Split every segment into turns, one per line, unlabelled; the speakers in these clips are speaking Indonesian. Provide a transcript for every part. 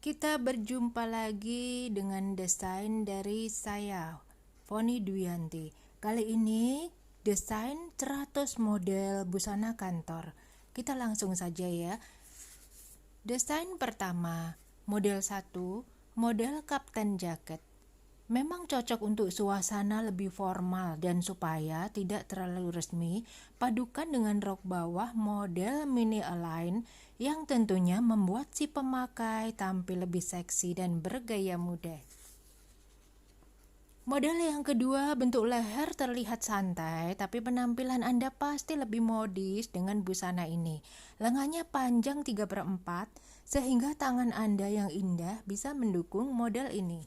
Kita berjumpa lagi dengan desain dari saya, Foni Dwianti. Kali ini desain 100 model busana kantor. Kita langsung saja ya. Desain pertama, model 1, model kapten jaket. Memang cocok untuk suasana lebih formal dan supaya tidak terlalu resmi, padukan dengan rok bawah model mini align yang tentunya membuat si pemakai tampil lebih seksi dan bergaya muda. Model yang kedua, bentuk leher terlihat santai, tapi penampilan Anda pasti lebih modis dengan busana ini. Lengannya panjang 3/4, sehingga tangan Anda yang indah bisa mendukung model ini.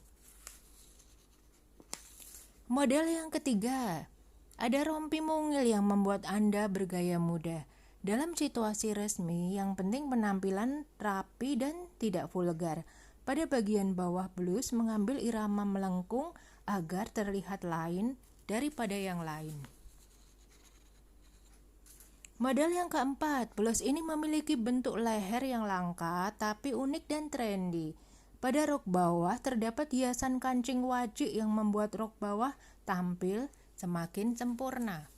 Model yang ketiga, ada rompi mungil yang membuat Anda bergaya muda. Dalam situasi resmi, yang penting penampilan rapi dan tidak vulgar. Pada bagian bawah blus mengambil irama melengkung agar terlihat lain daripada yang lain. Model yang keempat, blus ini memiliki bentuk leher yang langka tapi unik dan trendy. Pada rok bawah terdapat hiasan kancing wajik yang membuat rok bawah tampil semakin sempurna.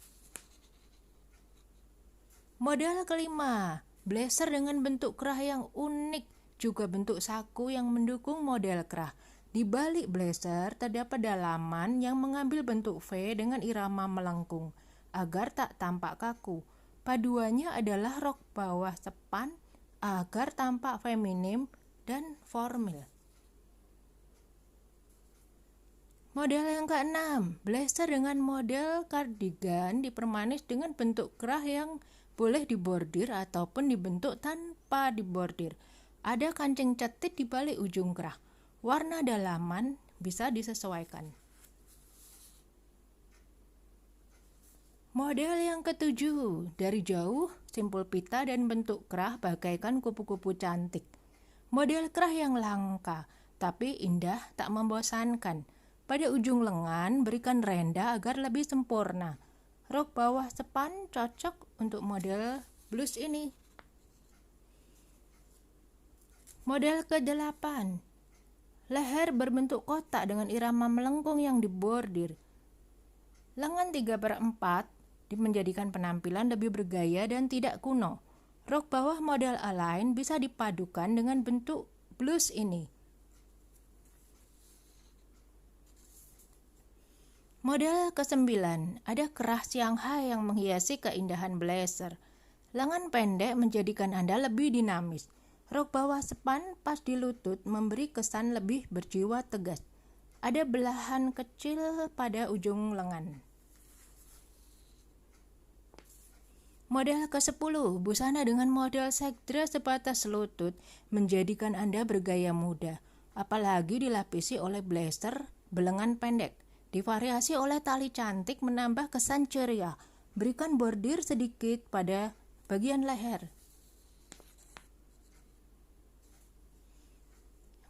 Model kelima, blazer dengan bentuk kerah yang unik, juga bentuk saku yang mendukung model kerah. Di balik blazer terdapat dalaman yang mengambil bentuk V dengan irama melengkung, agar tak tampak kaku. Paduannya adalah rok bawah sepan agar tampak feminim dan formal. Model yang keenam, blazer dengan model cardigan dipermanis dengan bentuk kerah yang boleh dibordir ataupun dibentuk tanpa dibordir. Ada kancing cetit di balik ujung kerah. Warna dalaman bisa disesuaikan. Model yang ketujuh, dari jauh simpul pita dan bentuk kerah bagaikan kupu-kupu cantik. Model kerah yang langka, tapi indah tak membosankan. Pada ujung lengan berikan renda agar lebih sempurna. Rok bawah sepan cocok untuk model blus ini. Model ke-8, leher berbentuk kotak dengan irama melengkung yang dibordir. Lengan 3/4 menjadikan penampilan lebih bergaya dan tidak kuno. Rok bawah model align bisa dipadukan dengan bentuk blus ini. Model ke-9, ada kerah Shanghai yang menghiasi keindahan blazer. Lengan pendek menjadikan Anda lebih dinamis. Rok bawah sepan pas di lutut memberi kesan lebih berjiwa tegas. Ada belahan kecil pada ujung lengan. Model ke-10, busana dengan model sekdra sebatas lutut menjadikan Anda bergaya muda, apalagi dilapisi oleh blazer belengan pendek. Divariasi oleh tali cantik menambah kesan ceria. Berikan bordir sedikit pada bagian leher.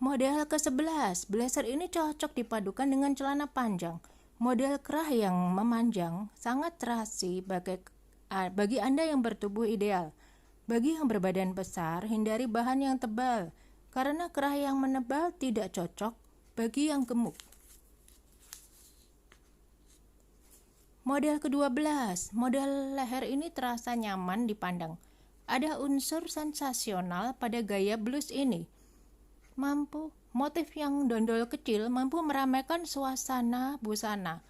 Model ke-11, blazer ini cocok dipadukan dengan celana panjang. Model kerah yang memanjang sangat terasi bagi Anda yang bertubuh ideal. Bagi yang berbadan besar, hindari bahan yang tebal, karena kerah yang menebal tidak cocok bagi yang gemuk. Model ke-12, model leher ini terasa nyaman dipandang. Ada unsur sensasional pada gaya blus ini. Motif yang dondol kecil mampu meramaikan suasana busana.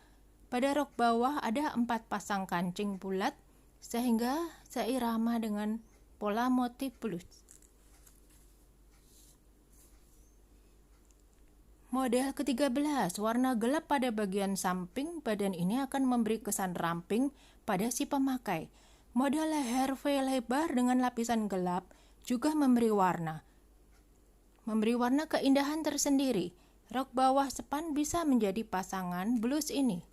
Pada rok bawah ada 4 pasang kancing bulat sehingga seirama dengan pola motif blus. Model ke-13, warna gelap pada bagian samping badan ini akan memberi kesan ramping pada si pemakai. Model leher V lebar dengan lapisan gelap juga memberi warna keindahan tersendiri. Rok bawah sepan bisa menjadi pasangan blus ini.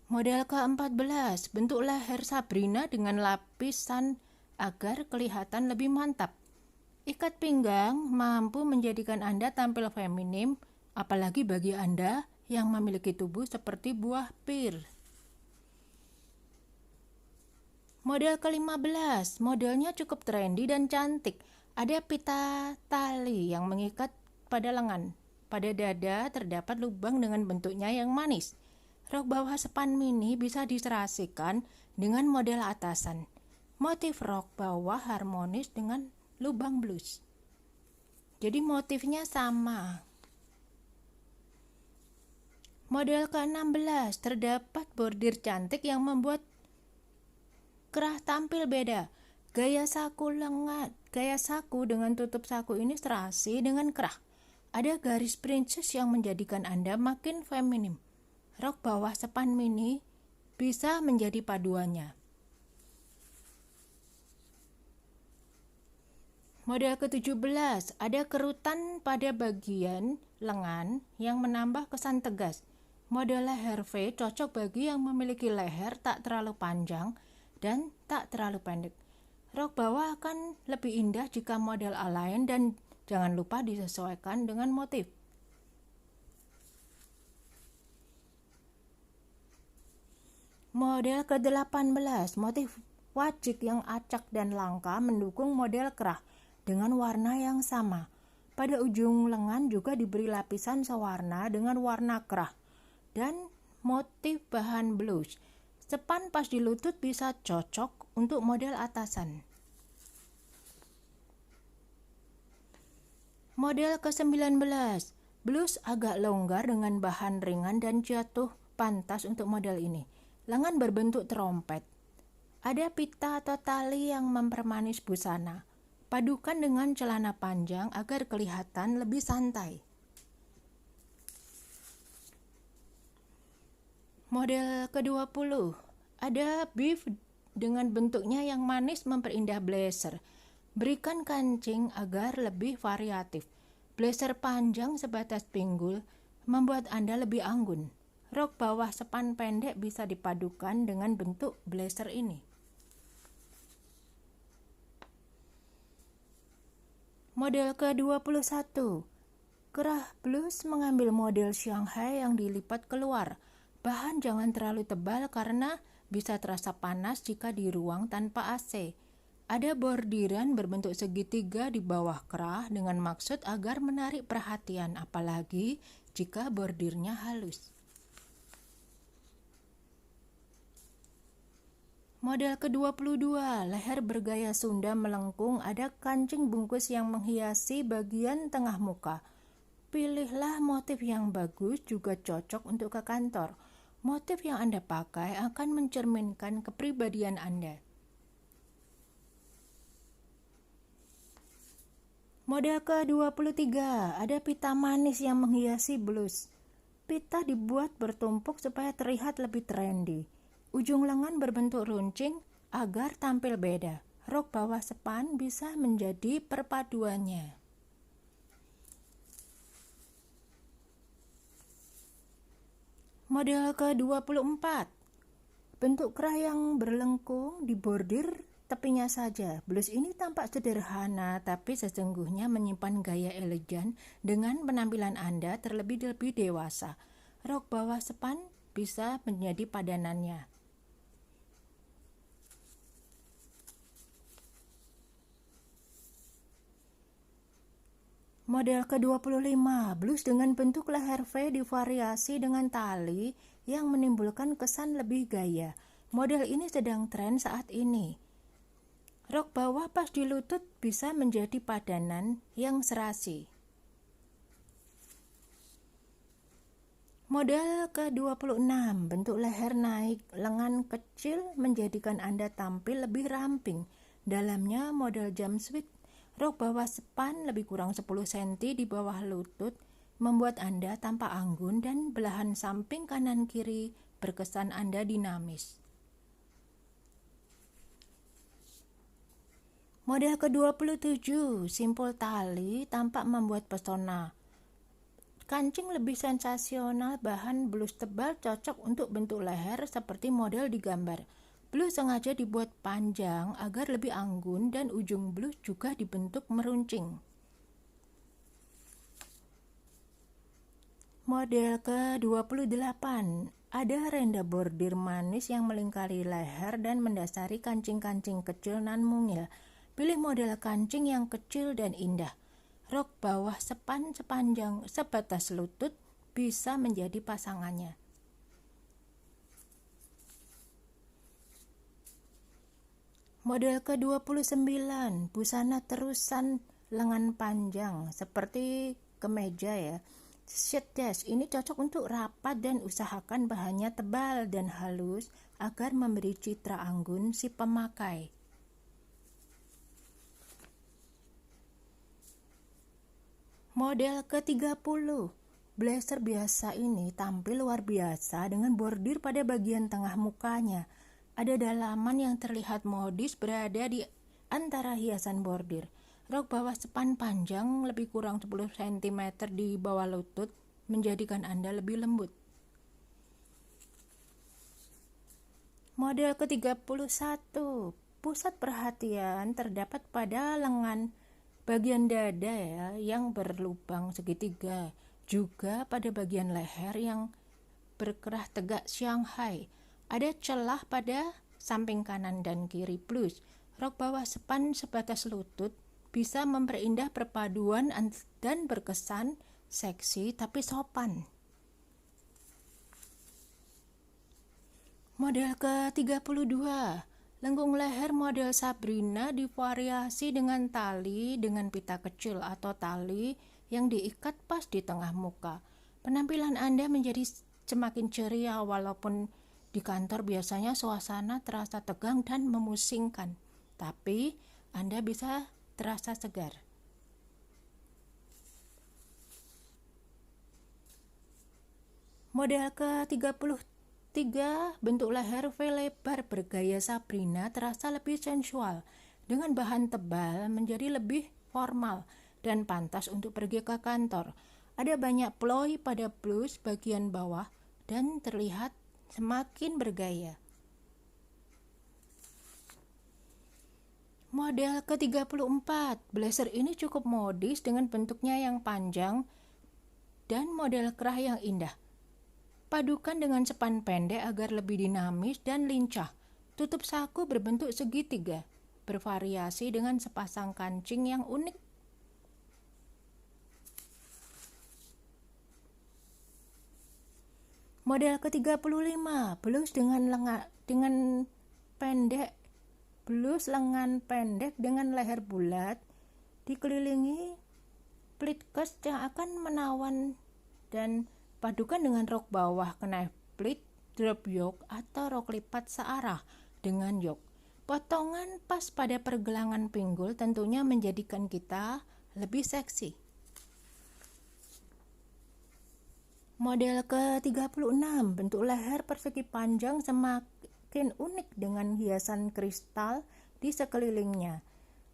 Model ke-14, bentuk leher Sabrina dengan lapisan agar kelihatan lebih mantap. Ikat pinggang mampu menjadikan Anda tampil feminim, apalagi bagi Anda yang memiliki tubuh seperti buah pir. Model ke-15, modelnya cukup trendy dan cantik. Ada pita tali yang mengikat pada lengan. Pada dada terdapat lubang dengan bentuknya yang manis. Rok bawah sepan mini bisa diserasikan dengan model atasan. Motif rok bawah harmonis dengan lubang blus. Jadi motifnya sama. Model ke-16 terdapat bordir cantik yang membuat kerah tampil beda. Gaya saku dengan tutup saku ini serasi dengan kerah. Ada garis princess yang menjadikan Anda makin feminim. Rok bawah sepan mini bisa menjadi paduannya. Model ke-17, ada kerutan pada bagian lengan yang menambah kesan tegas. Model leher V cocok bagi yang memiliki leher tak terlalu panjang dan tak terlalu pendek. Rok bawah akan lebih indah jika model A lain, dan jangan lupa disesuaikan dengan motif. Model ke-18, motif wajik yang acak dan langka mendukung model kerah dengan warna yang sama. Pada ujung lengan juga diberi lapisan sewarna dengan warna kerah dan motif bahan blush. Sepan pas di lutut bisa cocok untuk model atasan. Model ke-19, blus agak longgar dengan bahan ringan dan jatuh pantas untuk model ini. Lengan berbentuk trompet. Ada pita atau tali yang mempermanis busana. Padukan dengan celana panjang agar kelihatan lebih santai. Model ke-20, ada beef dengan bentuknya yang manis memperindah blazer. Berikan kancing agar lebih variatif. Blazer panjang sebatas pinggul membuat Anda lebih anggun. Rok bawah sepan pendek bisa dipadukan dengan bentuk blazer ini. Model ke-21, kerah blus mengambil model Shanghai yang dilipat keluar. Bahan jangan terlalu tebal karena bisa terasa panas jika di ruang tanpa AC. Ada bordiran berbentuk segitiga di bawah kerah dengan maksud agar menarik perhatian, apalagi jika bordirnya halus. Model ke-22, leher bergaya Sunda melengkung, ada kancing bungkus yang menghiasi bagian tengah muka. Pilihlah motif yang bagus, juga cocok untuk ke kantor. Motif yang Anda pakai akan mencerminkan kepribadian Anda. Model ke-23, ada pita manis yang menghiasi blus. Pita dibuat bertumpuk supaya terlihat lebih trendy. Ujung lengan berbentuk runcing agar tampil beda. Rok bawah sepan bisa menjadi perpaduannya. Model ke-24, bentuk kerah yang berlengkung dibordir tepinya saja. Blus ini tampak sederhana, tapi sesungguhnya menyimpan gaya elegan dengan penampilan Anda terlebih-lebih dewasa. Rok bawah sepan bisa menjadi padanannya. Model ke-25, blus dengan bentuk leher V divariasi dengan tali yang menimbulkan kesan lebih gaya. Model ini sedang tren saat ini. Rok bawah pas di lutut bisa menjadi padanan yang serasi. Model ke-26, bentuk leher naik, lengan kecil menjadikan Anda tampil lebih ramping. Dalamnya model jumpsuit. Rok bawah sepan lebih kurang 10 cm di bawah lutut membuat Anda tampak anggun, dan belahan samping kanan kiri berkesan Anda dinamis. Model ke-27, simpul tali tampak membuat pesona. Kancing lebih sensasional, bahan blus tebal cocok untuk bentuk leher seperti model di gambar. Blus sengaja dibuat panjang agar lebih anggun, dan ujung blus juga dibentuk meruncing. Model ke-28, ada renda bordir manis yang melingkari leher dan mendasari kancing-kancing kecil nan mungil. Pilih model kancing yang kecil dan indah. Rok bawah sepan sepanjang sebatas lutut bisa menjadi pasangannya. Model ke-29, busana terusan lengan panjang seperti kemeja ya. Shirt dress ini cocok untuk rapat dan usahakan bahannya tebal dan halus agar memberi citra anggun si pemakai. Model ke-30, blazer biasa ini tampil luar biasa dengan bordir pada bagian tengah mukanya. Ada dalaman yang terlihat modis berada di antara hiasan bordir. Rok bawah sepan panjang lebih kurang 10 cm di bawah lutut menjadikan Anda lebih lembut. Model ke-31, pusat perhatian terdapat pada lengan bagian dada ya, yang berlubang segitiga, juga pada bagian leher yang berkerah tegak Shanghai. Ada celah pada samping kanan dan kiri plus. Rok bawah sepan sebatas lutut bisa memperindah perpaduan dan berkesan seksi tapi sopan. Model ke-32, lengkung leher model Sabrina divariasi dengan tali dengan pita kecil atau tali yang diikat pas di tengah muka. Penampilan Anda menjadi semakin ceria walaupun di kantor biasanya suasana terasa tegang dan memusingkan, tapi Anda bisa terasa segar. Model ke-33, bentuk leher V lebar bergaya Sabrina terasa lebih sensual. Dengan bahan tebal menjadi lebih formal dan pantas untuk pergi ke kantor. Ada banyak ploy pada blus bagian bawah dan terlihat semakin bergaya. Model ke-34, blazer ini cukup modis dengan bentuknya yang panjang dan model kerah yang indah. Padukan dengan sepan pendek agar lebih dinamis dan lincah. Tutup saku berbentuk segitiga, bervariasi dengan sepasang kancing yang unik. Model ke-35, blus lengan pendek dengan leher bulat dikelilingi pleatkes yang akan menawan dan padukan dengan rok bawah knife pleat, drop yoke atau rok lipat searah dengan yoke. Potongan pas pada pergelangan pinggul tentunya menjadikan kita lebih seksi. Model ke-36, bentuk leher persegi panjang semakin unik dengan hiasan kristal di sekelilingnya.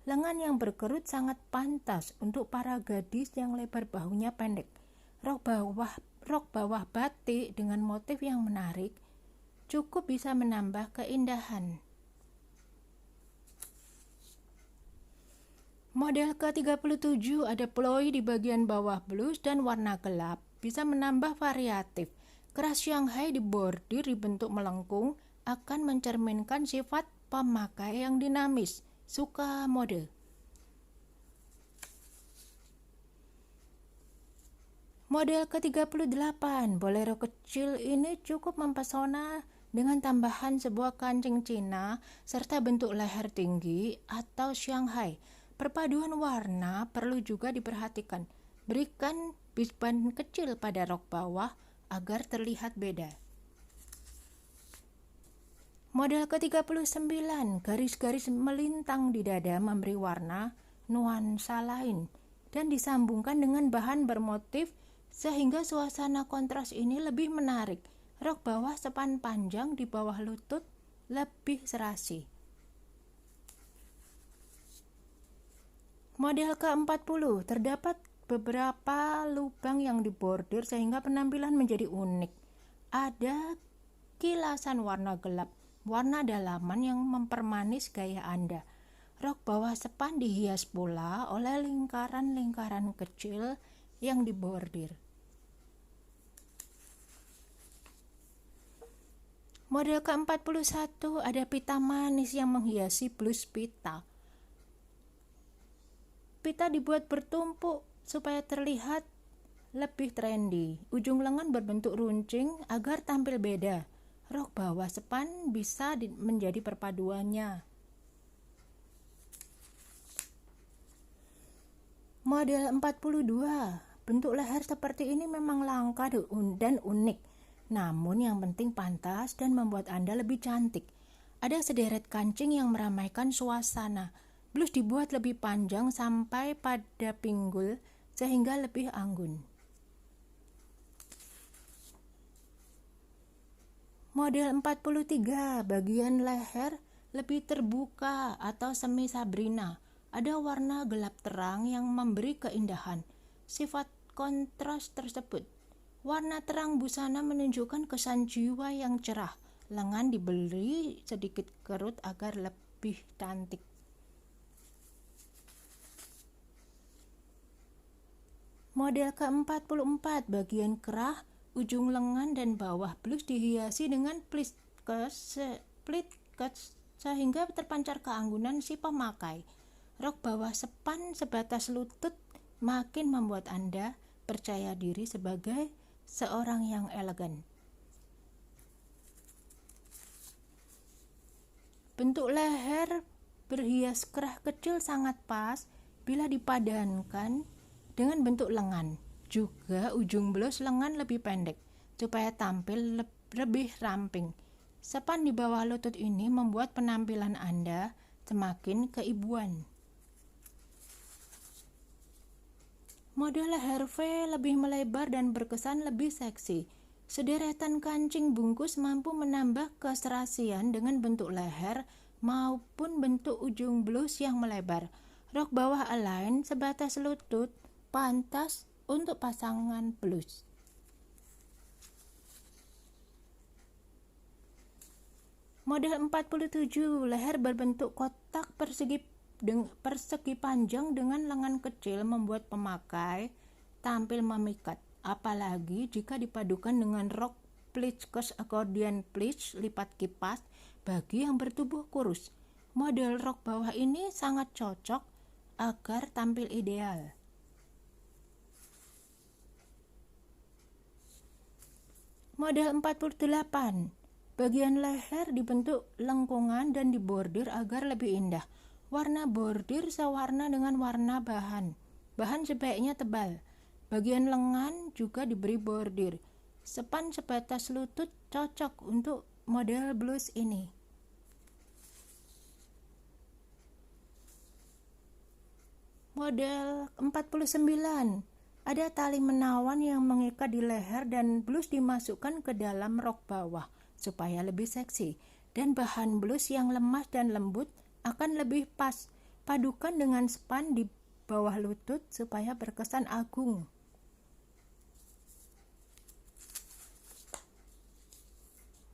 Lengan yang berkerut sangat pantas untuk para gadis yang lebar bahunya pendek. Rok bawah batik dengan motif yang menarik cukup bisa menambah keindahan. Model ke-37, ada ploy di bagian bawah blus dan warna gelap, bisa menambah variatif. Keras Shanghai di bordir dibentuk melengkung akan mencerminkan sifat pemakai yang dinamis, suka mode. Model ke-38, bolero kecil ini cukup mempesona dengan tambahan sebuah kancing Cina serta bentuk leher tinggi atau Shanghai. Perpaduan warna perlu juga diperhatikan. Berikan bisban kecil pada rok bawah agar terlihat beda. Model ke-39, garis-garis melintang di dada memberi warna nuansa lain dan disambungkan dengan bahan bermotif sehingga suasana kontras ini lebih menarik. Rok bawah sepan panjang di bawah lutut lebih serasi. Model ke-40, terdapat beberapa lubang yang dibordir sehingga penampilan menjadi unik. Ada kilasan warna gelap, warna dalaman yang mempermanis gaya Anda. Rok bawah sepan dihias pula oleh lingkaran-lingkaran kecil yang dibordir. Model ke-41, ada pita manis yang menghiasi blus pita. pita dibuat bertumpuk supaya terlihat lebih trendy. Ujung lengan berbentuk runcing agar tampil beda. Rok bawah sepan bisa menjadi perpaduannya. Model 42. Bentuk leher seperti ini memang langka dan unik. Namun yang penting pantas dan membuat Anda lebih cantik. Ada sederet kancing yang meramaikan suasana. Blus dibuat lebih panjang sampai pada pinggul sehingga lebih anggun. Model 43, bagian leher lebih terbuka atau semi Sabrina. Ada warna gelap terang yang memberi keindahan. Sifat kontras tersebut. Warna terang busana menunjukkan kesan jiwa yang cerah. Lengan diberi sedikit kerut agar lebih cantik. Model ke-44, bagian kerah, ujung lengan dan bawah blus dihiasi dengan split cut sehingga terpancar keanggunan si pemakai. Rok bawah sepan sebatas lutut makin membuat Anda percaya diri sebagai seorang yang elegan. Bentuk leher berhias kerah kecil sangat pas bila dipadankan dengan bentuk lengan. Juga ujung blus lengan lebih pendek supaya tampil lebih ramping. Sepan di bawah lutut ini membuat penampilan Anda semakin keibuan. Model leher V lebih melebar dan berkesan lebih seksi. Sederetan kancing bungkus mampu menambah keserasian dengan bentuk leher maupun bentuk ujung blus yang melebar. Rok bawah align sebatas lutut pantas untuk pasangan blus. Model 47, leher berbentuk kotak persegi panjang dengan lengan kecil membuat pemakai tampil memikat, apalagi jika dipadukan dengan rok pleats accordion pleats lipat kipas bagi yang bertubuh kurus. Model rok bawah ini sangat cocok agar tampil ideal. Model 48, bagian leher dibentuk lengkungan dan dibordir agar lebih indah. Warna bordir sewarna dengan warna bahan. Bahan sebaiknya tebal. Bagian lengan juga diberi bordir. Sepan sebatas lutut cocok untuk model blus ini. Model 49, ada tali menawan yang mengikat di leher dan blus dimasukkan ke dalam rok bawah supaya lebih seksi. Dan bahan blus yang lemas dan lembut akan lebih pas. Padukan dengan span di bawah lutut supaya berkesan agung.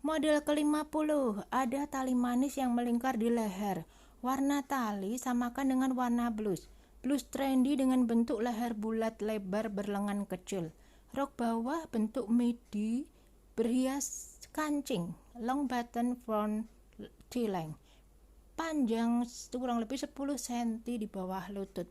Model ke-50, ada tali manis yang melingkar di leher. Warna tali samakan dengan warna blus. Blus trendy dengan bentuk leher bulat lebar berlengan kecil. Rok bawah bentuk midi berhias kancing, long button front C-line. Panjang kurang lebih 10 cm di bawah lutut.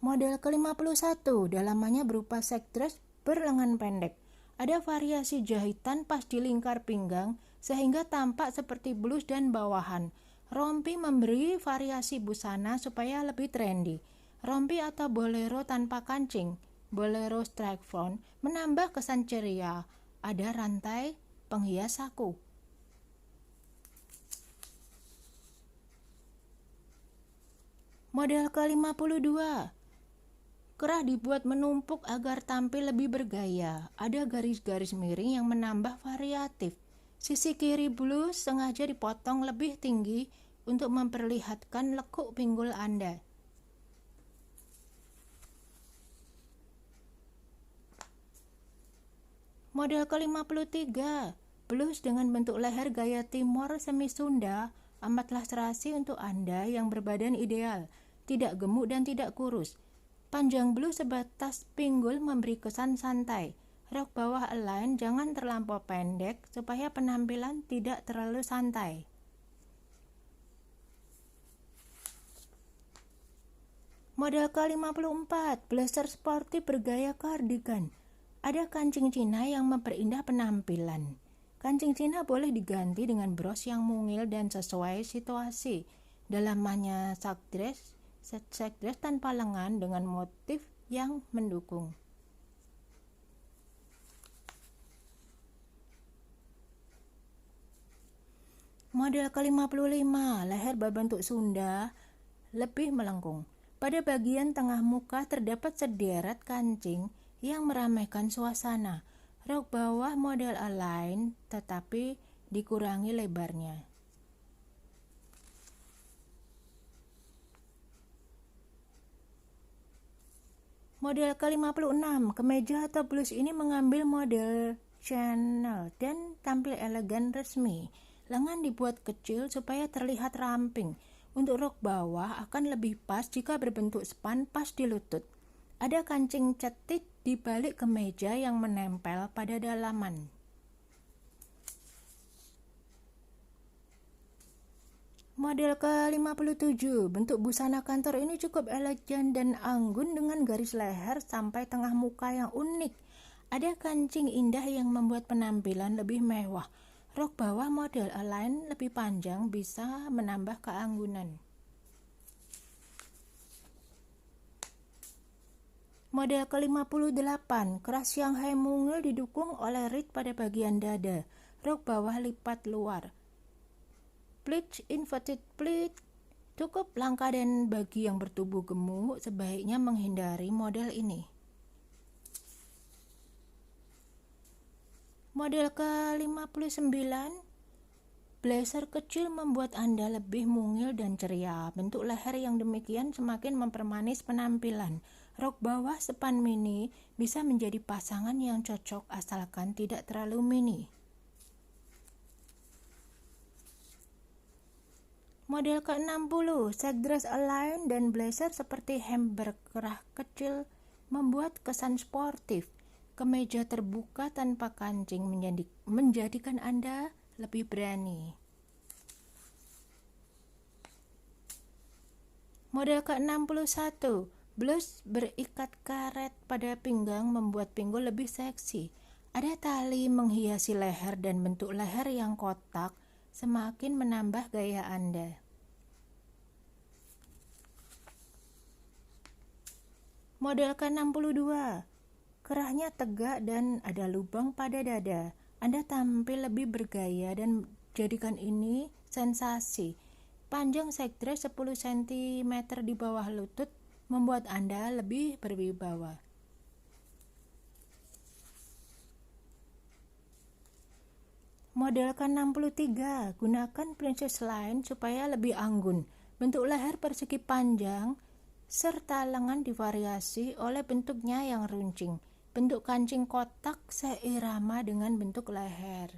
Model ke-51, dalamannya berupa set dress berlengan pendek. Ada variasi jahitan pas di lingkar pinggang sehingga tampak seperti blus dan bawahan. Rompi memberi variasi busana supaya lebih trendy. Rompi atau bolero tanpa kancing, bolero strike front, menambah kesan ceria. Ada rantai penghias saku. Model ke-52, kerah dibuat menumpuk agar tampil lebih bergaya. Ada garis-garis miring yang menambah variatif. Sisi kiri blus sengaja dipotong lebih tinggi untuk memperlihatkan lekuk pinggul Anda. Model ke-53, blus dengan bentuk leher gaya Timor semi Sunda amatlah serasi untuk Anda yang berbadan ideal, tidak gemuk dan tidak kurus. Panjang blus sebatas pinggul memberi kesan santai. Rok bawah align jangan terlampau pendek supaya penampilan tidak terlalu santai. Model ke-54, blazer sportif bergaya kardigan. Ada kancing Cina yang memperindah penampilan. Kancing Cina boleh diganti dengan bros yang mungil dan sesuai situasi. Dalamannya short dress tanpa lengan dengan motif yang mendukung. Model ke-55, leher berbentuk Sunda, lebih melengkung. Pada bagian tengah muka terdapat sederet kancing yang meramaikan suasana. Rok bawah model align tetapi dikurangi lebarnya. Model ke-56, kemeja atau blus ini mengambil model Chanel dan tampil elegan resmi. Lengan dibuat kecil supaya terlihat ramping. Untuk rok bawah akan lebih pas jika berbentuk span pas di lutut. Ada kancing cetit di balik kemeja yang menempel pada dalaman. Model ke-57, bentuk busana kantor ini cukup elegan dan anggun dengan garis leher sampai tengah muka yang unik. Ada kancing indah yang membuat penampilan lebih mewah. Rok bawah model align lebih panjang bisa menambah keanggunan. Model ke-58, keras Shanghai mungil didukung oleh rit pada bagian dada. Rok bawah lipat luar. Pleat inverted pleat cukup langka dan bagi yang bertubuh gemuk sebaiknya menghindari model ini. Model ke-59, blazer kecil membuat Anda lebih mungil dan ceria. Bentuk leher yang demikian semakin mempermanis penampilan. Rok bawah span mini bisa menjadi pasangan yang cocok asalkan tidak terlalu mini. Model ke-60, set dress align dan blazer seperti hem berkerah kecil membuat kesan sportif. Kemeja terbuka tanpa kancing menjadikan Anda lebih berani. Model ke-61, blus berikat karet pada pinggang membuat pinggul lebih seksi. Ada tali menghiasi leher dan bentuk leher yang kotak semakin menambah gaya Anda. Model ke-62, kerahnya tegak dan ada lubang pada dada. Anda tampil lebih bergaya dan jadikan ini sensasi. Panjang set dress 10 cm di bawah lutut membuat Anda lebih berwibawa. Model ke-63, gunakan princess line supaya lebih anggun. Bentuk leher persegi panjang serta lengan divariasi oleh bentuknya yang runcing. Bentuk kancing kotak seirama dengan bentuk leher.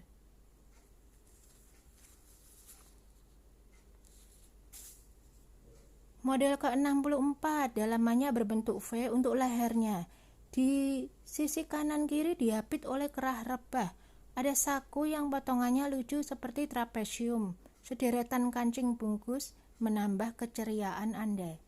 Model ke-64, dalamannya berbentuk V untuk lehernya. Di sisi kanan kiri diapit oleh kerah rebah. Ada saku yang potongannya lucu seperti trapesium. Sederetan kancing bungkus menambah keceriaan Anda.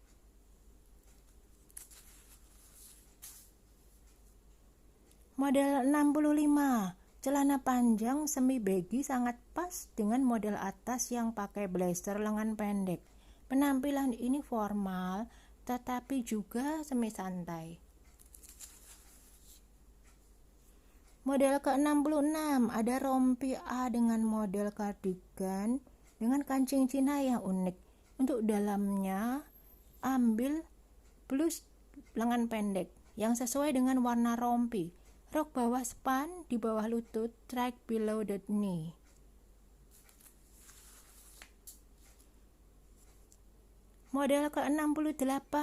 Model 65, celana panjang semi baggy sangat pas dengan model atas yang pakai blazer lengan pendek. Penampilan ini formal tetapi juga semi santai. Model ke-66, ada rompi A dengan model kardigan dengan kancing Cina yang unik. Untuk dalamnya, ambil blus lengan pendek yang sesuai dengan warna rompi. Rok bawah span di bawah lutut, track below the knee. Model ke-68,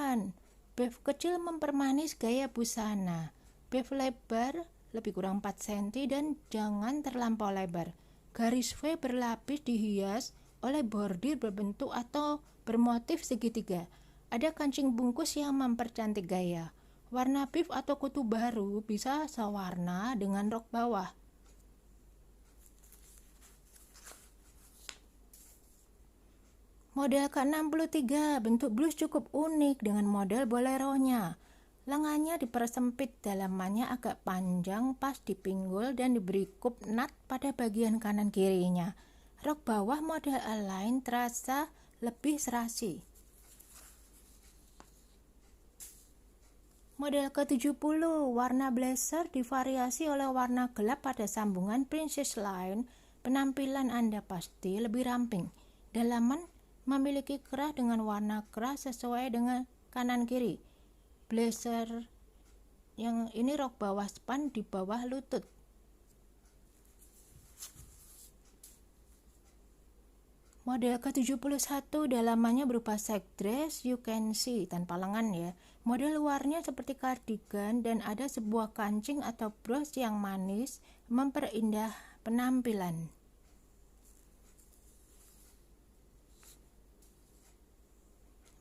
bev kecil mempermanis gaya busana. Bev lebar lebih kurang 4 cm dan jangan terlampau lebar. Garis V berlapis dihias oleh bordir berbentuk atau bermotif segitiga. Ada kancing bungkus yang mempercantik gaya. Warna beef atau kutu baru bisa sewarna dengan rok bawah. Model ke-63, bentuk blus cukup unik dengan model boleronya. Lengannya dipersempit, dalamannya agak panjang pas di pinggul dan diberi kup nut pada bagian kanan kirinya. Rok bawah model Align terasa lebih serasi. Model ke-70, warna blazer divariasi oleh warna gelap pada sambungan Princess Line. Penampilan Anda pasti lebih ramping. Dalaman memiliki kerah dengan warna kerah sesuai dengan kanan kiri. Blazer yang ini rok bawah span di bawah lutut. Model ke-71, dalamannya berupa side dress, you can see, tanpa lengan ya. Model luarnya seperti kardigan dan ada sebuah kancing atau bros yang manis memperindah penampilan.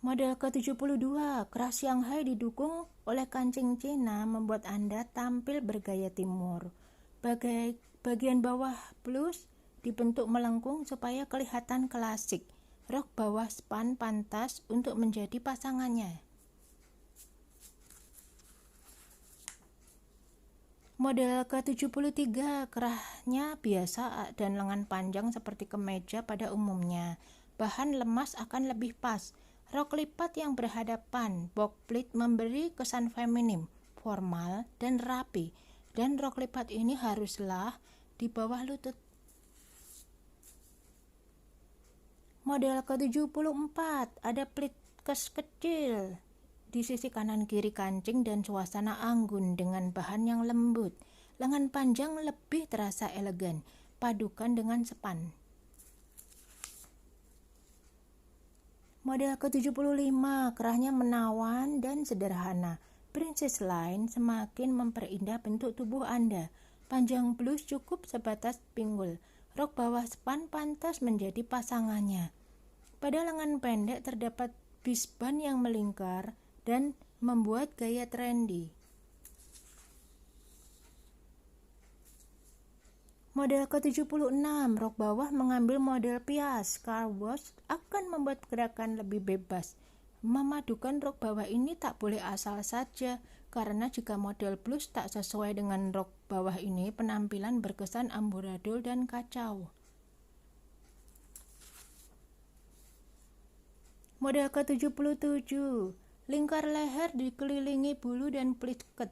Model ke-72, kerah Shanghai didukung oleh kancing Cina membuat Anda tampil bergaya timur. Bagian bawah blus dibentuk melengkung supaya kelihatan klasik. Rok bawah span pantas untuk menjadi pasangannya. Model ke-73, kerahnya biasa dan lengan panjang seperti kemeja pada umumnya. Bahan lemas akan lebih pas. Rok lipat yang berhadapan, box pleat memberi kesan feminim, formal, dan rapi. Dan rok lipat ini haruslah di bawah lutut. Model ke-74, ada pleat kecil di sisi kanan kiri kancing dan suasana anggun dengan bahan yang lembut. Lengan panjang lebih terasa elegan, padukan dengan span. Model ke-75, kerahnya menawan dan sederhana. Princess Line semakin memperindah bentuk tubuh Anda. Panjang blus cukup sebatas pinggul. Rok bawah span pantas menjadi pasangannya. Pada lengan pendek terdapat bisband yang melingkar dan membuat gaya trendy. Model ke-76, rok bawah mengambil model pias. Car wash akan membuat gerakan lebih bebas. Memadukan rok bawah ini tak boleh asal saja, karena jika model blus tak sesuai dengan rok bawah ini, penampilan berkesan amburadul dan kacau. Model ke-77, lingkar leher dikelilingi bulu dan pleat cut.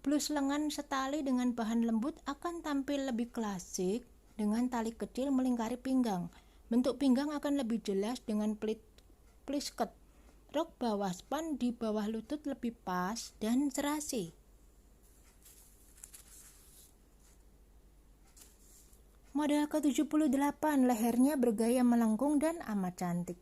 Blus lengan setali dengan bahan lembut akan tampil lebih klasik dengan tali kecil melingkari pinggang. Bentuk pinggang akan lebih jelas dengan pleat cut. Rok bawah span di bawah lutut lebih pas dan serasi. Model ke-78, lehernya bergaya melengkung dan amat cantik.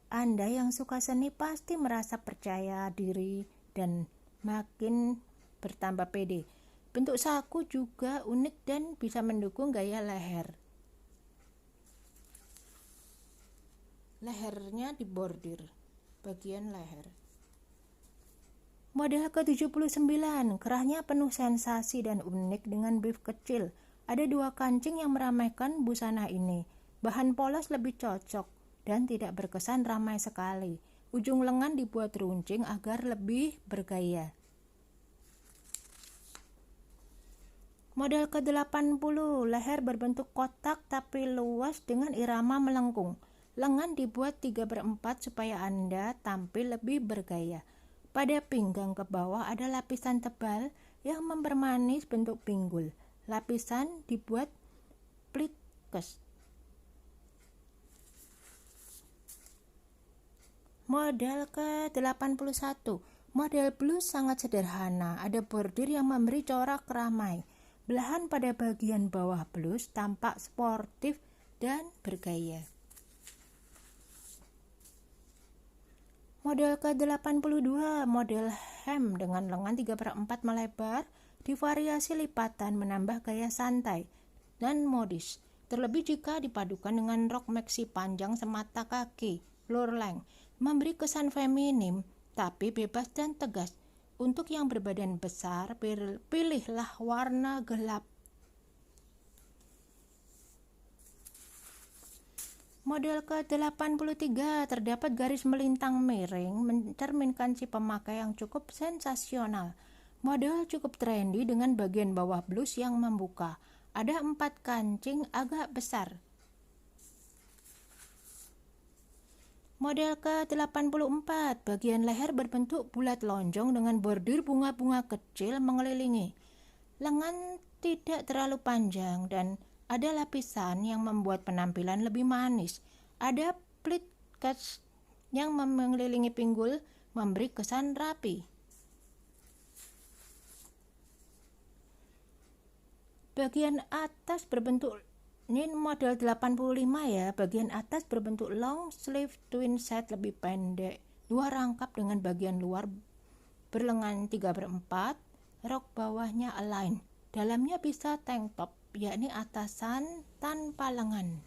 Anda yang suka seni pasti merasa percaya diri dan makin bertambah pede. Bentuk saku juga unik dan bisa mendukung gaya leher. Lehernya dibordir bagian leher. Model ke-79, kerahnya penuh sensasi dan unik dengan beef kecil. Ada dua kancing yang meramaikan busana ini. Bahan polos lebih cocok dan tidak berkesan ramai sekali. Ujung lengan dibuat runcing agar lebih bergaya. Model ke-80, leher berbentuk kotak tapi luas dengan irama melengkung. Lengan dibuat 3/4 supaya Anda tampil lebih bergaya. Pada pinggang ke bawah ada lapisan tebal yang mempermanis bentuk pinggul. Lapisan dibuat pleat cut. Model ke-81, model blus sangat sederhana, ada bordir yang memberi corak ramai. Belahan pada bagian bawah blus tampak sportif dan bergaya. Model ke-82, model hem dengan lengan 3/4 melebar, divariasi lipatan menambah gaya santai dan modis. Terlebih jika dipadukan dengan rok maxi panjang semata kaki, floor length, memberi kesan feminim tapi bebas dan tegas. Untuk yang berbadan besar, pilihlah warna gelap. Model ke-83 terdapat garis melintang miring mencerminkan si pemakai yang cukup sensasional. Model cukup trendy dengan bagian bawah blus yang membuka. Ada 4 kancing agak besar. Model ke-84, bagian leher berbentuk bulat lonjong dengan bordir bunga-bunga kecil mengelilingi. Lengan tidak terlalu panjang dan ada lapisan yang membuat penampilan lebih manis. Ada pleat cuts yang mengelilingi pinggul memberi kesan rapi. Bagian atas berbentuk, ini model 85 ya, bagian atas berbentuk long sleeve twin set lebih pendek, 2 rangkap dengan bagian luar berlengan 3/4, rok bawahnya align. Dalamnya bisa tank top, yakni atasan tanpa lengan.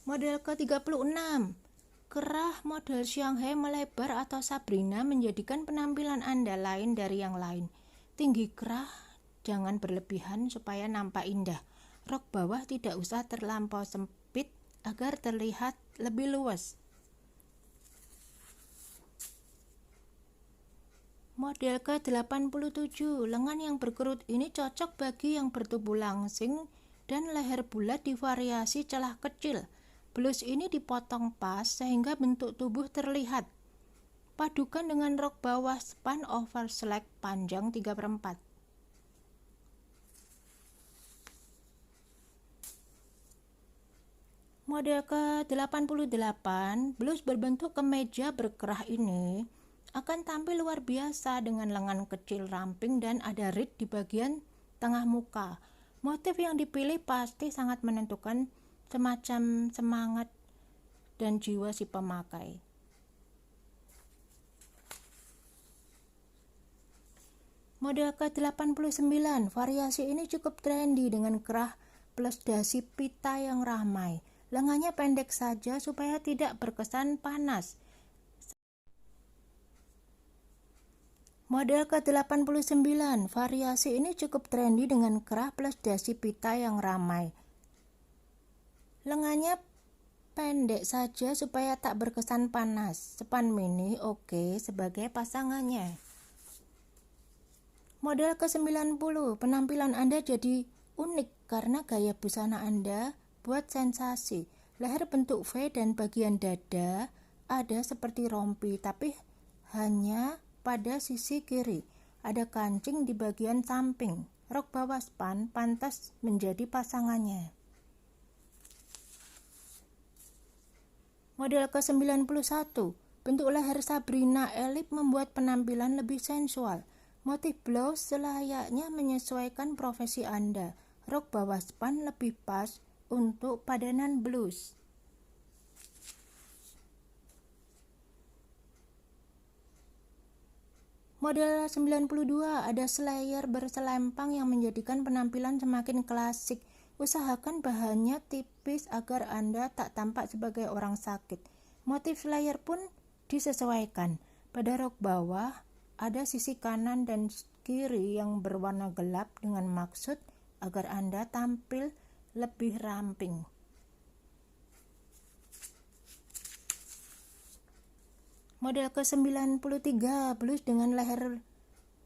Model ke-36, kerah model Shanghai melebar atau Sabrina menjadikan penampilan Anda lain dari yang lain. Tinggi kerah jangan berlebihan supaya nampak indah. Rok bawah tidak usah terlampau sempit agar terlihat lebih luas. Model ke-87, lengan yang berkerut ini cocok bagi yang bertubuh langsing dan leher bulat di variasi celah kecil. Blus ini dipotong pas sehingga bentuk tubuh terlihat. Padukan dengan rok bawah span over slack panjang 3/4. Model ke-88, blus berbentuk kemeja berkerah ini akan tampil luar biasa dengan lengan kecil ramping dan ada rit di bagian tengah muka. Motif yang dipilih pasti sangat menentukan semacam semangat dan jiwa si pemakai. Model ke-89, variasi ini cukup trendy dengan kerah plus dasi pita yang ramai. Lengannya pendek saja supaya tidak berkesan panas. Model ke-89, variasi ini cukup trendy dengan kerah plus dasi pita yang ramai. Lengannya pendek saja supaya tak berkesan panas. Span mini oke sebagai pasangannya. Model ke-90, penampilan Anda jadi unik karena gaya busana Anda buat sensasi. Leher bentuk V dan bagian dada ada seperti rompi tapi hanya pada sisi kiri. Ada kancing di bagian samping. Rok bawah span pantas menjadi pasangannya. Model ke-91, bentuk leher Sabrina Elip membuat penampilan lebih sensual. Motif blouse selayaknya menyesuaikan profesi Anda. Rok bawah span lebih pas untuk padanan blus. Model 92, ada slayer berselempang yang menjadikan penampilan semakin klasik. Usahakan bahannya tipis agar Anda tak tampak sebagai orang sakit. Motif slayer pun disesuaikan. Pada rok bawah ada sisi kanan dan kiri yang berwarna gelap dengan maksud agar Anda tampil lebih ramping. Model ke-93, blus dengan leher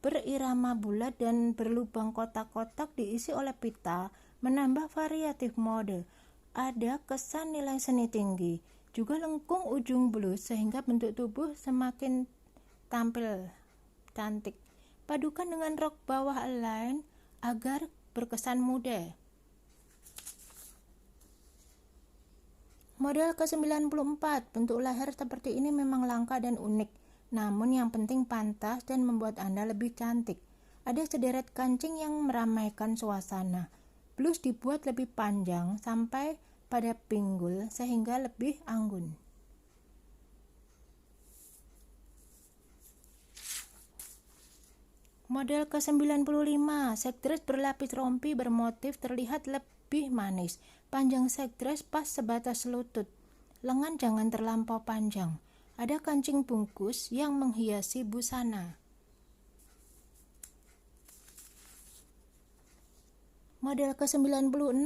berirama bulat dan berlubang kotak-kotak diisi oleh pita menambah variatif mode. Ada kesan nilai seni tinggi. Juga lengkung ujung blus sehingga bentuk tubuh semakin tampil cantik. Padukan dengan rok bawah align agar berkesan muda. Model ke-94, bentuk leher seperti ini memang langka dan unik, namun yang penting pantas dan membuat Anda lebih cantik. Ada sederet kancing yang meramaikan suasana. Blus dibuat lebih panjang sampai pada pinggul sehingga lebih anggun. Model ke-95, set dress berlapis rompi bermotif terlihat lebih manis. Panjang set dress pas sebatas lutut. Lengan jangan terlampau panjang. Ada kancing bungkus yang menghiasi busana. Model ke-96,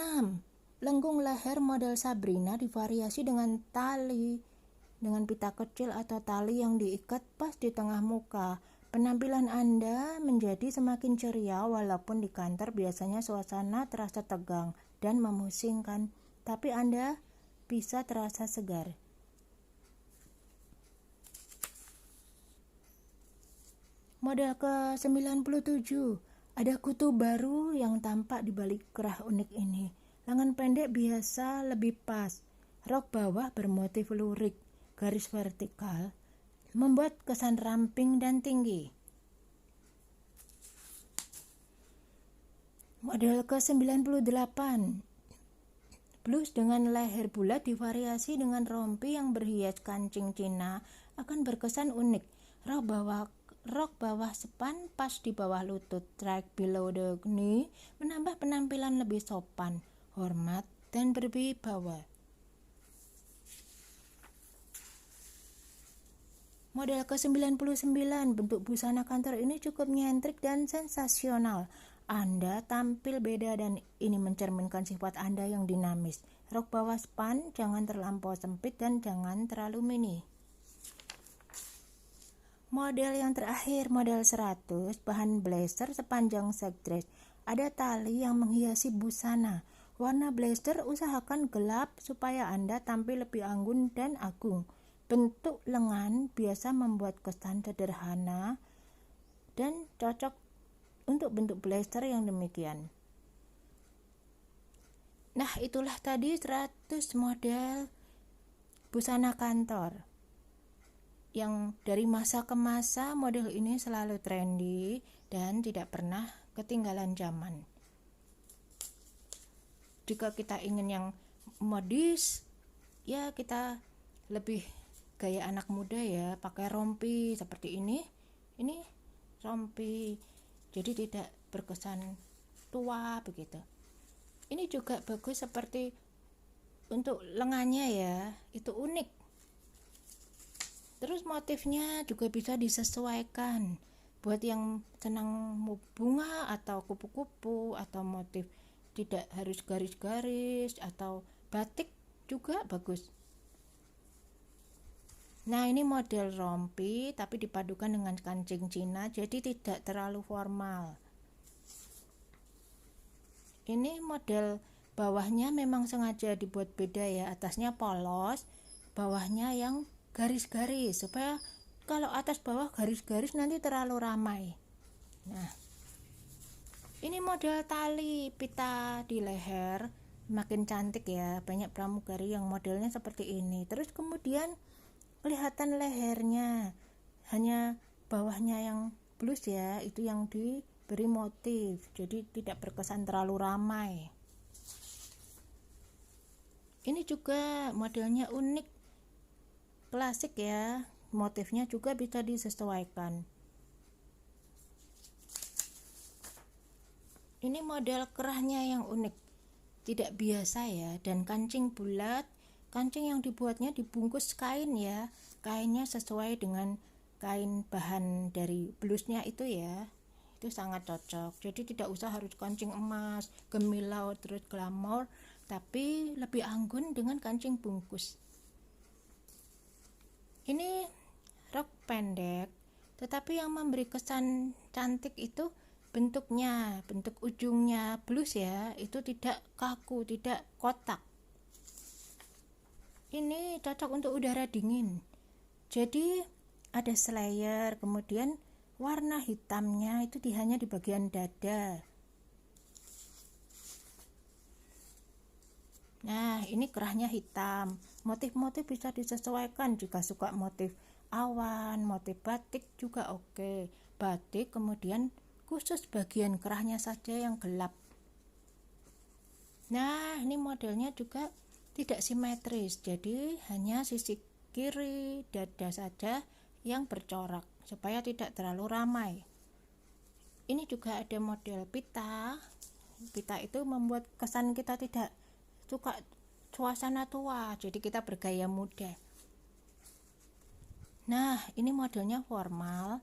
lengkung leher model Sabrina divariasi dengan tali dengan pita kecil atau tali yang diikat pas di tengah muka. Penampilan Anda menjadi semakin ceria walaupun di kantor biasanya suasana terasa tegang dan memusingkan, tapi Anda bisa terasa segar. Model ke-97, ada kutu baru yang tampak di balik kerah unik ini. Lengan pendek biasa lebih pas, rok bawah bermotif lurik, garis vertikal, membuat kesan ramping dan tinggi. Model ke-98, blus dengan leher bulat divariasi dengan rompi yang berhias kancing Cina akan berkesan unik. Rok bawah sepan pas di bawah lutut, right below the knee, menambah penampilan lebih sopan, hormat, dan berwibawa. Model ke-99, bentuk busana kantor ini cukup nyentrik dan sensasional. Anda tampil beda dan ini mencerminkan sifat Anda yang dinamis. Rok bawah span jangan terlampau sempit dan jangan terlalu mini. Model yang terakhir, model 100, bahan blazer sepanjang set dress. Ada tali yang menghiasi busana. Warna blazer usahakan gelap supaya Anda tampil lebih anggun dan agung. Bentuk lengan biasa membuat kesan sederhana dan cocok untuk bentuk blazer yang demikian. Nah, itulah tadi 100 model busana kantor yang dari masa ke masa model ini selalu trendy dan tidak pernah ketinggalan zaman. Jika kita ingin yang modis, ya kita lebih gaya anak muda ya, pakai rompi seperti ini rompi, jadi tidak berkesan tua begitu. Ini juga bagus seperti untuk lengannya ya, itu unik. Terus motifnya juga bisa disesuaikan buat yang senang bunga atau kupu-kupu atau motif tidak harus garis-garis atau batik juga bagus. Nah, ini model rompi tapi dipadukan dengan kancing Cina, jadi tidak terlalu formal. Ini model bawahnya memang sengaja dibuat beda ya, atasnya polos, bawahnya yang garis-garis supaya kalau atas bawah garis-garis nanti terlalu ramai. Nah, ini model tali pita di leher, makin cantik ya, banyak pramugari yang modelnya seperti ini. Terus kemudian kelihatan lehernya, hanya bawahnya yang blus ya, itu yang diberi motif, jadi tidak berkesan terlalu ramai. Ini juga modelnya unik, klasik ya, motifnya juga bisa disesuaikan. Ini model kerahnya yang unik, tidak biasa ya, dan kancing bulat. Kancing yang dibuatnya dibungkus kain ya, kainnya sesuai dengan kain bahan dari blusnya itu ya, itu sangat cocok. Jadi tidak usah harus kancing emas, gemilau, terus glamor, tapi lebih anggun dengan kancing bungkus. Ini rok pendek, tetapi yang memberi kesan cantik itu bentuknya, bentuk ujungnya blus ya, itu tidak kaku, tidak kotak. Ini cocok untuk udara dingin. Jadi ada slayer, kemudian warna hitamnya itu hanya di bagian dada. Nah, ini kerahnya hitam. Motif-motif bisa disesuaikan jika suka motif awan, motif batik juga oke. Batik kemudian khusus bagian kerahnya saja yang gelap. Nah, ini modelnya juga tidak simetris, jadi hanya sisi kiri dada saja yang bercorak supaya tidak terlalu ramai. Ini juga ada model pita. Pita itu membuat kesan kita tidak suka suasana tua, jadi kita bergaya muda. Nah, ini modelnya formal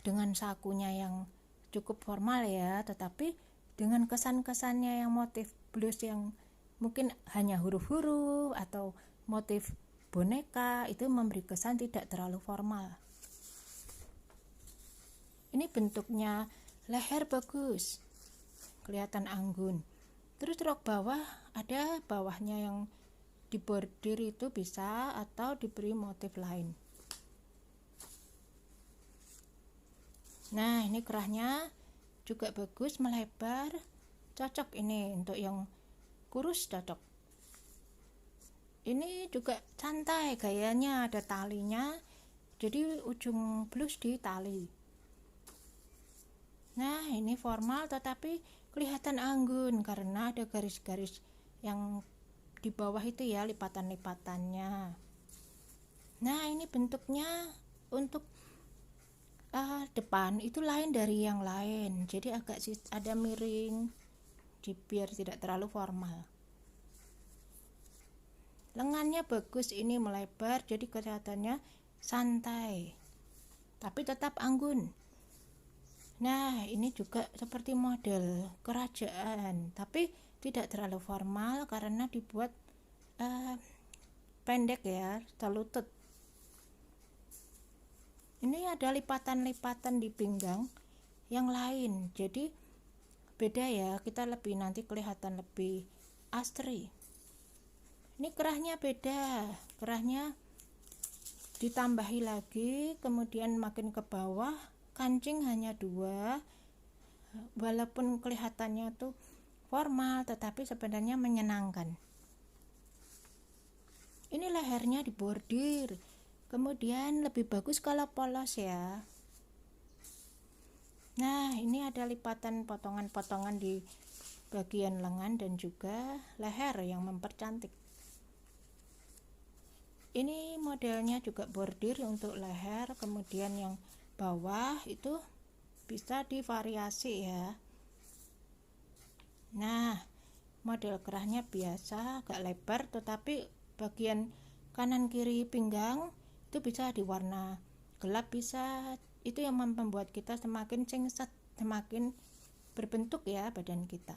dengan sakunya yang cukup formal ya, tetapi dengan kesan-kesannya yang motif blus yang mungkin hanya huruf-huruf atau motif boneka, itu memberi kesan tidak terlalu formal. Ini bentuknya leher bagus, kelihatan anggun. Terus rok bawah, ada bawahnya yang dibordir, itu bisa atau diberi motif lain. Nah, ini kerahnya juga bagus, melebar, cocok ini untuk yang kurus, cocok. Ini juga santai gayanya, ada talinya, jadi ujung blus di tali. Nah, ini formal tetapi kelihatan anggun karena ada garis-garis yang di bawah itu ya, lipatan-lipatannya. Nah, ini bentuknya untuk depan itu lain dari yang lain, jadi agak ada miring, biar tidak terlalu formal. Lengannya bagus, ini melebar, jadi kelihatannya santai tapi tetap anggun. Nah, ini juga seperti model kerajaan tapi tidak terlalu formal karena dibuat pendek ya, selutut. Ini ada lipatan-lipatan di pinggang yang lain, jadi beda ya, kita lebih nanti kelihatan lebih asri. Ini kerahnya beda, kerahnya ditambahi lagi, kemudian makin ke bawah kancing hanya 2, walaupun kelihatannya tuh formal tetapi sebenarnya menyenangkan. Ini lehernya dibordir, kemudian lebih bagus kalau polos ya. Nah, ini ada lipatan potongan-potongan di bagian lengan dan juga leher yang mempercantik. Ini modelnya juga bordir untuk leher, kemudian yang bawah itu bisa divariasi ya. Nah, model kerahnya biasa agak lebar, tetapi bagian kanan kiri pinggang itu bisa diwarna gelap, bisa, itu yang membuat kita semakin singset, semakin berbentuk ya badan kita.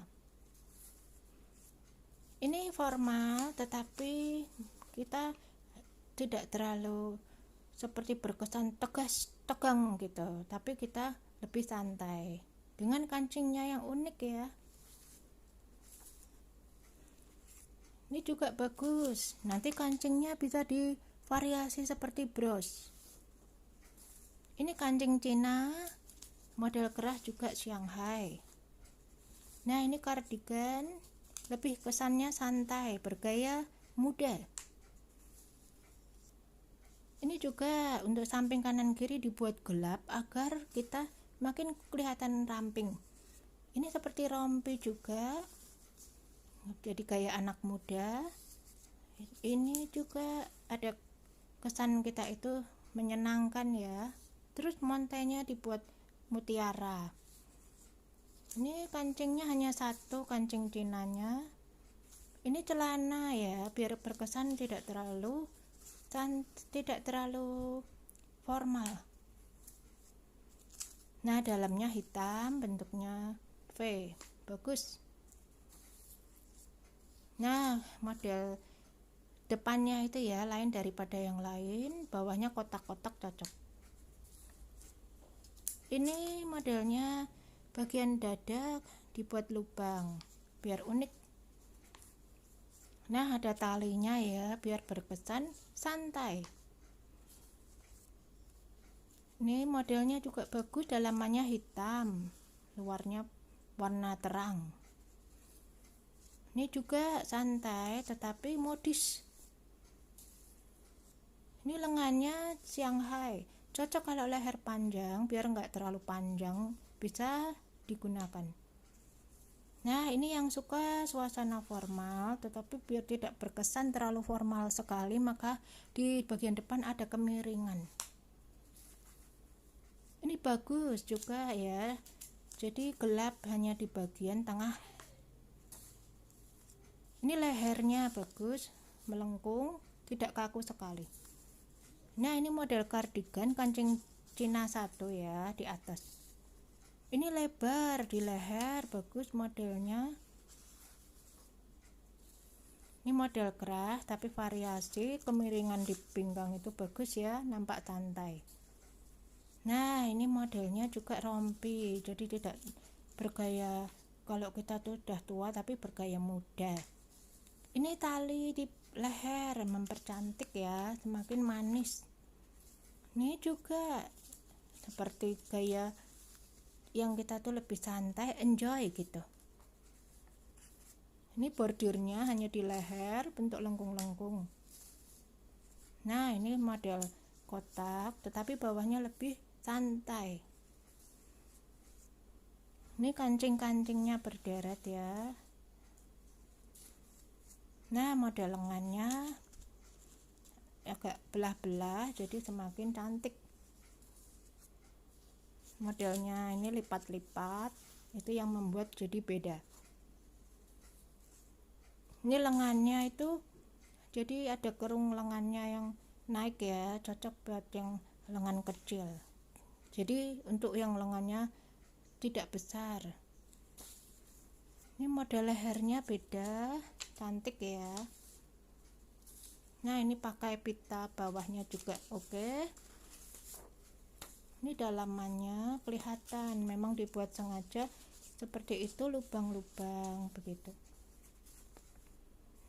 Ini formal tetapi kita tidak terlalu seperti berkesan tegas, tegang gitu, tapi kita lebih santai dengan kancingnya yang unik ya. Ini juga bagus, nanti kancingnya bisa divariasi seperti bros. Ini kancing Cina, model kerah juga Shanghai. Nah, ini kardigan, lebih kesannya santai, bergaya muda. Ini juga untuk samping kanan kiri dibuat gelap agar kita makin kelihatan ramping. Ini seperti rompi juga, jadi gaya anak muda. Ini juga ada kesan kita itu menyenangkan ya. Terus montainya dibuat mutiara. Ini kancingnya hanya 1, kancing Cinanya. Ini celana ya, biar berkesan tidak terlalu formal. Nah, dalamnya hitam, bentuknya V, bagus. Nah, model depannya itu ya lain daripada yang lain, bawahnya kotak-kotak, cocok. Ini modelnya bagian dada dibuat lubang biar unik. Nah, ada talinya ya biar berkesan santai. Ini modelnya juga bagus, dalamannya hitam, luarnya warna terang. Ini juga santai tetapi modis. Ini lengannya Shanghai, cocok kalau leher panjang, biar nggak terlalu panjang, bisa digunakan. Nah, ini yang suka suasana formal tetapi biar tidak berkesan terlalu formal sekali, maka di bagian depan ada kemiringan. Ini bagus juga ya, jadi gelap hanya di bagian tengah. Ini lehernya bagus, melengkung, tidak kaku sekali. Nah, ini model kardigan kancing Cina 1 ya di atas. Ini lebar di leher, bagus modelnya. Ini model kerah tapi variasi, kemiringan di pinggang itu bagus ya, nampak santai. Nah, ini modelnya juga rompi, jadi tidak bergaya kalau kita tuh udah tua tapi bergaya muda. Ini tali di leher mempercantik ya, semakin manis. Ini juga seperti gaya yang kita tuh lebih santai, enjoy gitu. Ini bordirnya hanya di leher, bentuk lengkung-lengkung. Nah, ini model kotak tetapi bawahnya lebih santai. Ini kancing-kancingnya berderet ya. Nah, model lengannya agak belah-belah jadi semakin cantik. Modelnya ini lipat-lipat, itu yang membuat jadi beda. Ini lengannya itu jadi ada kerung lengannya yang naik ya, cocok buat yang lengan kecil. Jadi untuk yang lengannya tidak besar. Ini model lehernya beda, cantik ya. Nah, ini pakai pita bawahnya juga oke. Ini dalamannya kelihatan, memang dibuat sengaja seperti itu, lubang-lubang begitu.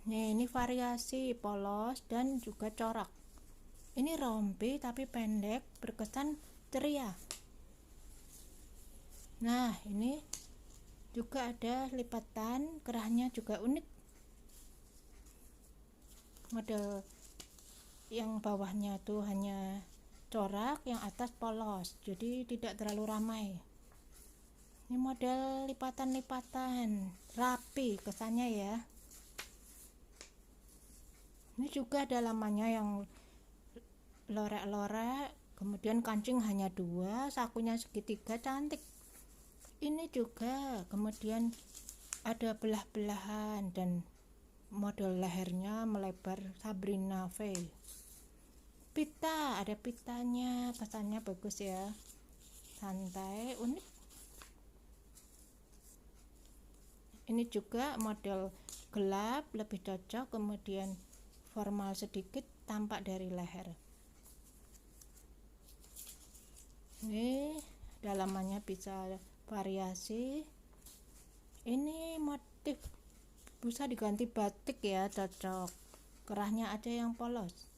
Nih, ini variasi polos dan juga corak. Ini rompi tapi pendek, berkesan ceria. Nah, ini juga ada lipatan, kerahnya juga unik. Model yang bawahnya tuh hanya corak, yang atas polos, jadi tidak terlalu ramai. Ini model lipatan-lipatan, rapi kesannya ya. Ini juga dalamannya yang lorek-lorek, kemudian kancing hanya 2, sakunya segitiga, cantik. Ini juga kemudian ada belah-belahan dan model lehernya melebar Sabrina V. Pita, ada pitanya, kesannya bagus ya, santai, unik. Ini juga model gelap, lebih cocok, kemudian formal sedikit, tampak dari leher. Ini dalamannya bisa variasi. Ini motif bisa diganti batik ya, cocok. Kerahnya ada yang polos,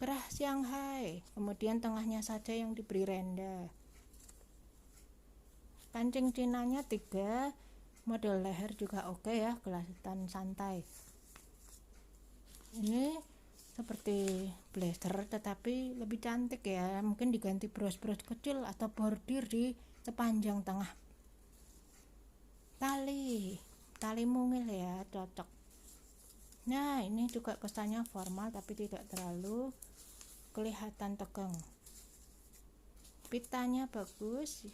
kerah Shanghai, kemudian tengahnya saja yang diberi renda. Kancing cinanya 3, model leher juga oke ya, kelihatan santai. Ini seperti blazer tetapi lebih cantik ya, mungkin diganti bros-bros kecil atau bordir di sepanjang tengah. Tali mungil ya, cocok. Nah, ini juga kesannya formal tapi tidak terlalu kelihatan tegang. Pitanya bagus.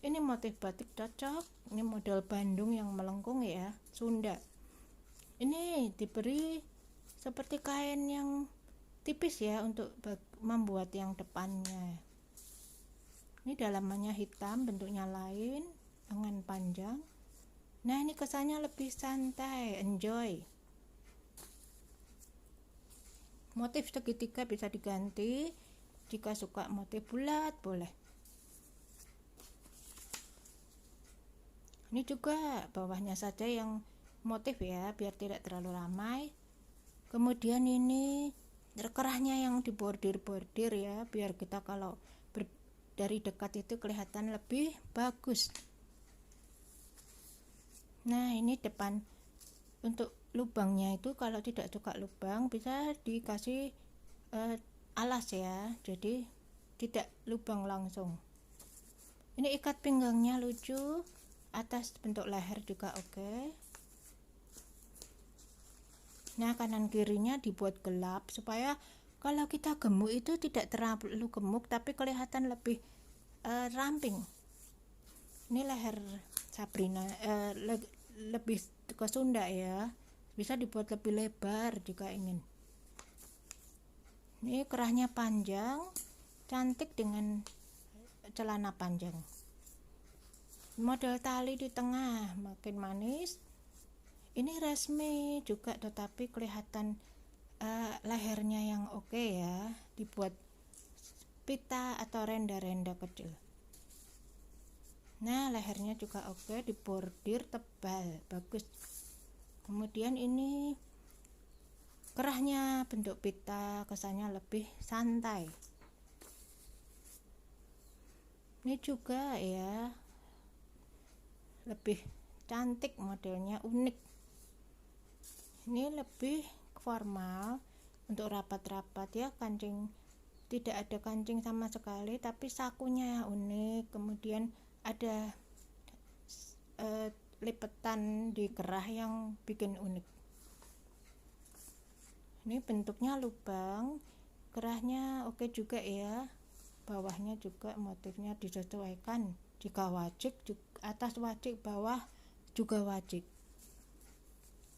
Ini motif batik cocok. Ini model Bandung yang melengkung ya, Sunda. Ini diberi seperti kain yang tipis ya untuk membuat yang depannya. Ini dalamannya hitam, bentuknya lain, lengan panjang. Nah, ini kesannya lebih santai, enjoy. Motif segitiga bisa diganti, jika suka motif bulat boleh. Ini juga bawahnya saja yang motif ya, biar tidak terlalu ramai. Kemudian ini kerahnya yang dibordir-bordir ya, biar kita kalau dari dekat itu kelihatan lebih bagus. Nah, ini depan untuk lubangnya itu, kalau tidak suka lubang bisa dikasih alas ya, jadi tidak lubang langsung. Ini ikat pinggangnya lucu, atas bentuk leher juga oke. Nah, kanan kirinya dibuat gelap supaya kalau kita gemuk itu tidak terlalu gemuk tapi kelihatan lebih ramping. Ini leher Sabrina, lebih ke Sunda ya, bisa dibuat lebih lebar jika ingin. Ini kerahnya panjang, cantik dengan celana panjang. Model tali di tengah makin manis. Ini resmi juga, tetapi kelihatan lehernya yang oke ya, dibuat pita atau renda-renda kecil. Nah, lehernya juga oke, dibordir tebal, bagus. Kemudian ini kerahnya bentuk pita, kesannya lebih santai. Ini juga ya lebih cantik, modelnya unik. Ini lebih formal untuk rapat-rapat ya, kancing tidak ada kancing sama sekali, tapi sakunya unik. Kemudian ada lipetan di kerah yang bikin unik. Ini bentuknya lubang, kerahnya oke juga ya, bawahnya juga motifnya disesuaikan. Jika wajik, atas wajik, bawah juga wajik.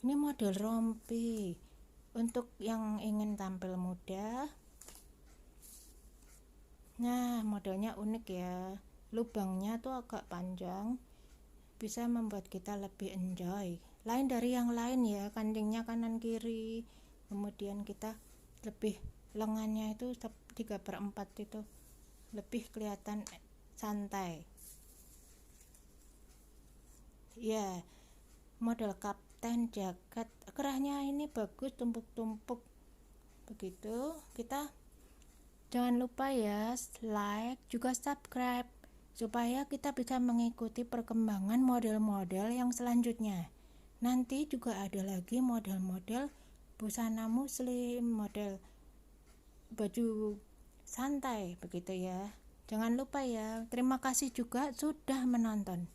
Ini model rompi untuk yang ingin tampil muda. Nah, modelnya unik ya, lubangnya tuh agak panjang, bisa membuat kita lebih enjoy, lain dari yang lain ya, kancingnya kanan kiri. Kemudian kita lebih lengannya itu 3/4 itu lebih kelihatan santai ya. Model kapten jaket, kerahnya ini bagus, tumpuk-tumpuk begitu. Kita jangan lupa ya like juga subscribe supaya kita bisa mengikuti perkembangan model-model yang selanjutnya. Nanti juga ada lagi model-model busana muslim, model baju santai begitu ya. Jangan lupa ya. Terima kasih juga sudah menonton.